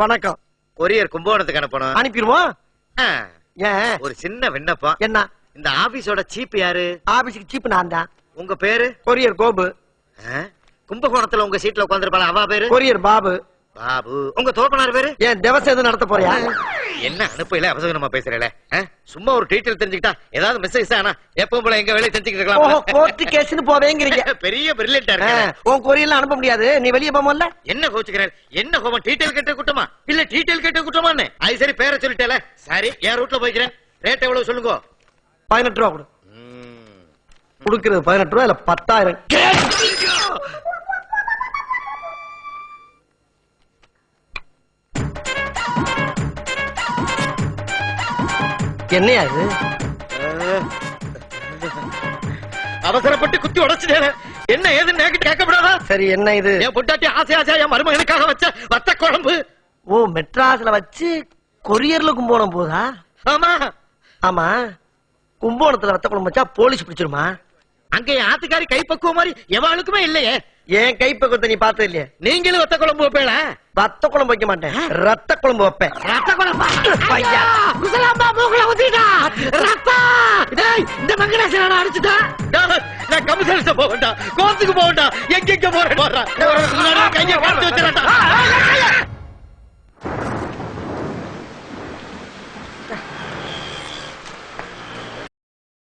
வணக்கம். கொரியர் கும்பகோணத்துக்கு அனுப்பணும். அனுப்பிடுவோம். ஏன் ஒரு சின்ன விண்ணப்பம். என்ன? இந்த ஆபீஸோட சீப் யாரு? ஆபீஸுக்கு சீப் நான் தான். உங்க பேரு? கொரியர் கோபு. கும்பகோணத்துல உங்க சீட்ல உட்காந்துருப்பாள அவ பேரு? கொரியர் பாபு. பாபு. உங்க தோப்பனார் பேரு? ஏன் தேவசம் எதுவும் நடத்த போறியா? என்ன அனுப்பையில அவசரமா பேசுறேல? சும்மா ஒரு டீட்டெயில் தெரிஞ்சுக்கிட்டா ஏதாவது மெசேஜ் ஆனா எப்பவும் போல எங்க வேலையை செஞ்சுக்கிட்டு இருக்கலாம். கோர்ட் கேஸ்னு போவேங்கிறீங்க. பெரிய பிரில்லியன்ட்டா இருக்கு. உன் கொரியர்ல அனுப்ப முடியாது, நீ வெளியே போமல்ல. என்ன கோச்சுக்கிறேன்? என்ன கோபம்? டீட்டெயில் கேட்ட குட்டமா இல்ல டீட்டெயில் கேட்ட குட்டமான்னு? அது சரி, பேரை சொல்லிட்டேல. சரி, என் ரூட்ல போய்க்கிறேன். ரேட் எவ்வளவு சொல்லுங்க. 18 ரூபா கொடு. கொடுக்கிறது 18 ரூபா இல்ல 10,000. என்னையா அது? அவசரப்பட்டு குத்தி உடைச்சிட்டேன். என்ன ஏதுன்னு கேட்கப்படாதா? சரி, என்ன இது? என் பொட்டாட்டி ஆசை ஆசையா என் மருமகனுக்காக வச்ச வத்த குழம்பு. ஓ, மெட்ராஸ்ல வச்சு கொரியர்ல கும்போணம் போதா? ஆமா ஆமா. கும்போணத்துல வத்த குழம்பு வச்சா போலீஸ் பிடிச்சிருமா? அங்க என் ஆத்துக்காரி கைப்பக்குவ மாதிரி எவாளுக்குமே இல்லையே. ஏன் கைப்பக்குவத்தை நீ பார்த்தது இல்லையே? நீங்களும் வத்த குழம்பு வைப்பேல? வத்த குழம்பு வைக்க மாட்டேன், ரத்த குழம்பு வைப்பேன். ரத்த குழம்பா? பையா குசலாம்பா மூக்குல ஊத்திட்டா ரத்தா. டேய், இந்த மங்கடேசன அடிச்சுட்டா. நான் கமிஷனர்ஸ் போகண்டா, கோர்ட்டுக்கு போகண்டா, எங்க போறேன் போறா. கையை கட்டி வச்சிரடா.